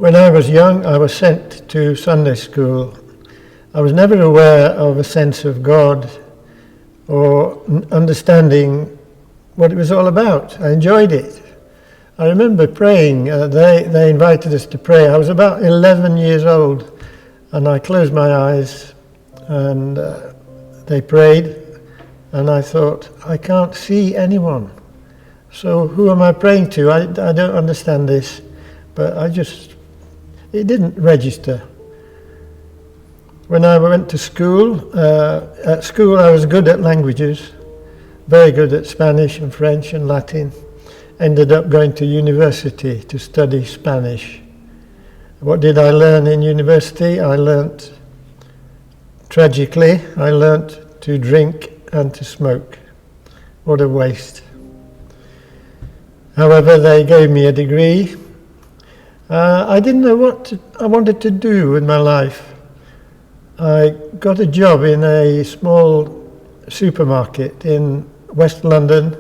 When I was young, I was sent to Sunday school. I was never aware of a sense of God or understanding what it was all about. I enjoyed it. I remember praying. They invited us to pray. I was about 11 years old, and I closed my eyes, and they prayed, and I thought, I can't see anyone. So who am I praying to? I don't understand this, but it didn't register. When I went to school, at school I was good at languages, very good at Spanish and French and Latin. Ended up going to university to study Spanish. What did I learn in university? Tragically, I learnt to drink and to smoke. What a waste. However, they gave me a degree. I didn't know what I wanted to do with my life. I got a job in a small supermarket in West London,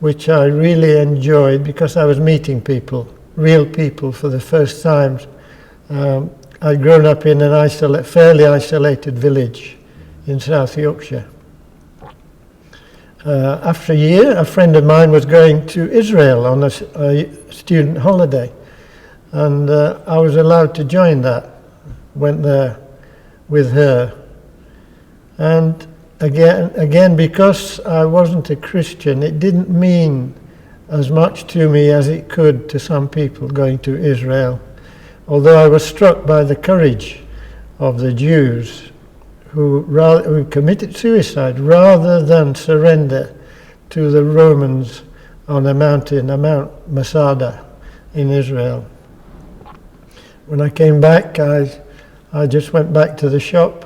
which I really enjoyed because I was meeting people, real people, for the first time. I'd grown up in an fairly isolated village in South Yorkshire. After a year, a friend of mine was going to Israel on a student holiday, and I was allowed to join that. Went there with her. And again, because I wasn't a Christian, it didn't mean as much to me as it could to some people going to Israel. Although I was struck by the courage of the Jews who committed suicide rather than surrender to the Romans on a mountain, Mount Masada in Israel. When I came back, I just went back to the shop,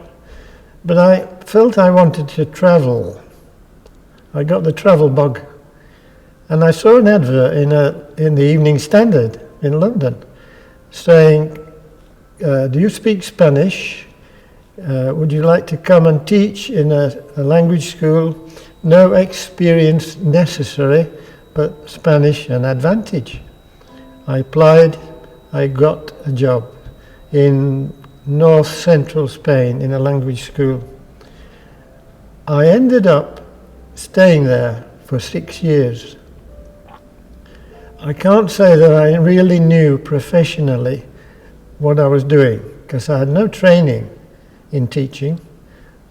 but I felt I wanted to travel. I got the travel bug, and I saw an advert in the Evening Standard in London saying, do you speak Spanish? Would you like to come and teach in a language school? No experience necessary, but Spanish an advantage. I applied, I got a job in north central Spain in a language school. I ended up staying there for 6 years. I can't say that I really knew professionally what I was doing, because I had no training in teaching,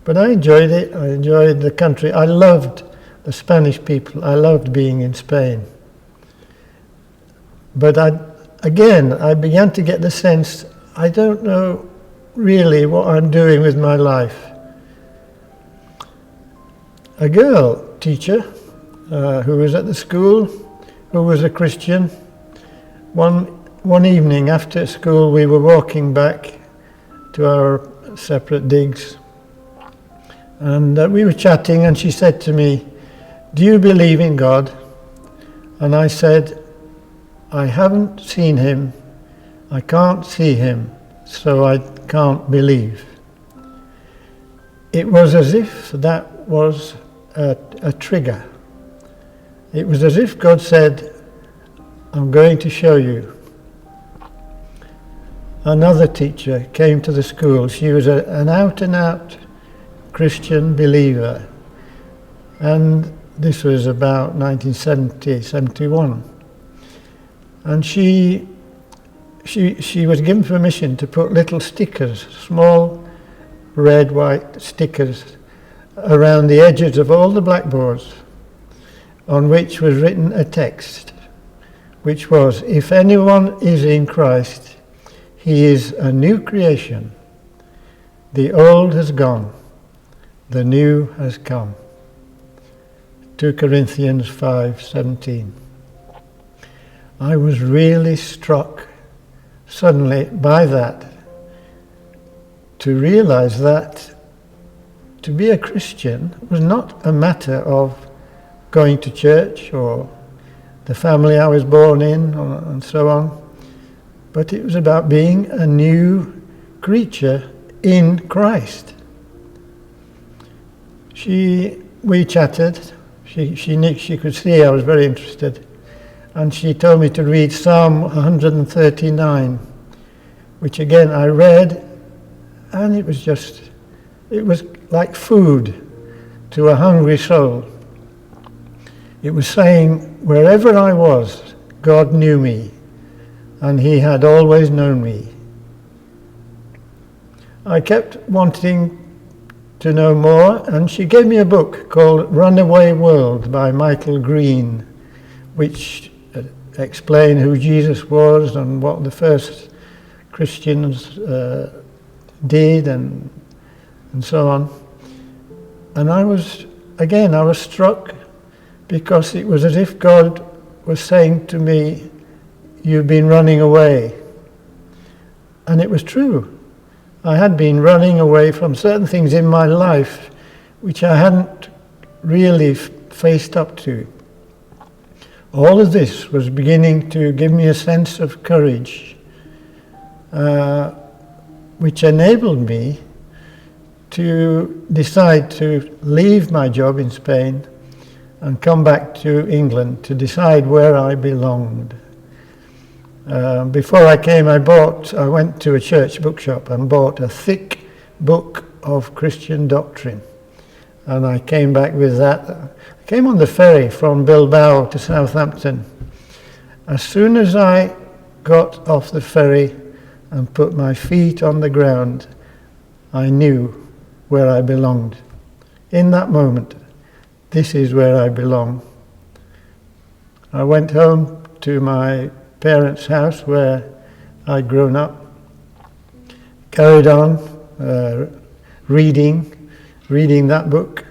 but I enjoyed it. I enjoyed the country. I loved the Spanish people. I loved being in Spain. But I began to get the sense, I don't know really what I'm doing with my life. A girl teacher who was at the school, who was a Christian, one evening after school we were walking back to our separate digs, and we were chatting, and she said to me, do you believe in God? And I said, I haven't seen him, I can't see him, so I can't believe. It was as if that was a trigger. It was as if God said, I'm going to show you. Another teacher came to the school. She was an out-and-out Christian believer. And this was about 1970, 71. And she was given permission to put little stickers, small red, white stickers, around the edges of all the blackboards, on which was written a text, which was, if anyone is in Christ, he is a new creation. The old has gone, the new has come. 2 Corinthians 5:17. I was really struck suddenly by that, to realize that to be a Christian was not a matter of going to church or the family I was born in and so on, but it was about being a new creature in Christ. We chatted. She could see I was very interested, and she told me to read Psalm 139 which again I read, and it was like food to a hungry soul. It was saying, wherever I was, God knew me, and he had always known me. I kept wanting to know more, and she gave me a book called Runaway World by Michael Green, which explained who Jesus was and what the first Christians did and so on. And I was struck, because it was as if God was saying to me, you've been running away. And it was true. I had been running away from certain things in my life which I hadn't really faced up to. All of this was beginning to give me a sense of courage, which enabled me to decide to leave my job in Spain and come back to England to decide where I belonged. Before I came, I went to a church bookshop and bought a thick book of Christian doctrine. And I came back with that. I came on the ferry from Bilbao to Southampton. As soon as I got off the ferry and put my feet on the ground, I knew where I belonged. In that moment, this is where I belong. I went home to my parents' house where I'd grown up, carried on reading that book.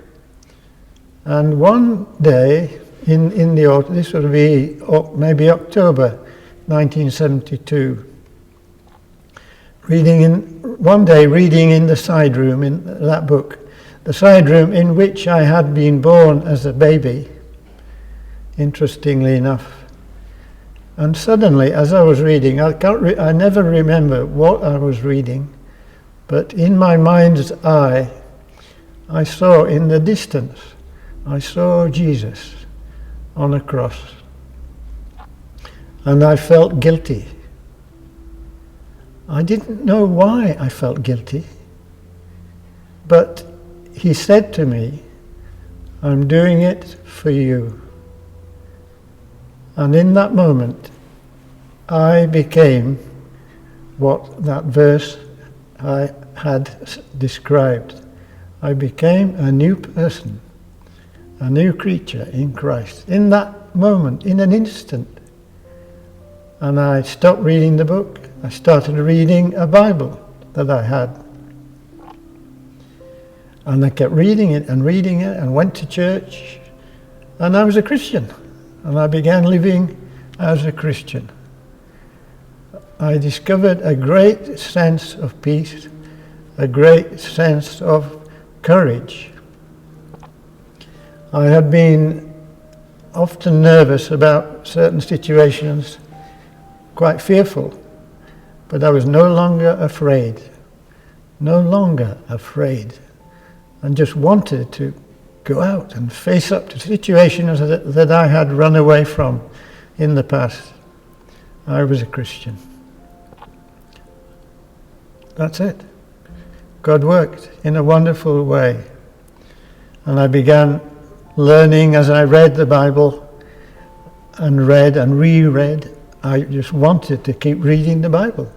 And one day, in the autumn, this would be maybe October 1972, reading in the side room in that book, the side room in which I had been born as a baby, interestingly enough. And suddenly, as I was reading, I never remember what I was reading, but in my mind's eye, I saw in the distance, I saw Jesus on a cross. And I felt guilty. I didn't know why I felt guilty, but he said to me, I'm doing it for you. And in that moment, I became what that verse I had described. I became a new person, a new creature in Christ. In that moment, in an instant. And I stopped reading the book. I started reading a Bible that I had. And I kept reading it and went to church. And I was a Christian. And I began living as a Christian. I discovered a great sense of peace, a great sense of courage. I had been often nervous about certain situations, quite fearful, but I was no longer afraid, and just wanted to go out and face up to situations that I had run away from in the past. I was a Christian. That's it. God worked in a wonderful way. And I began learning as I read the Bible and read and reread. I just wanted to keep reading the Bible.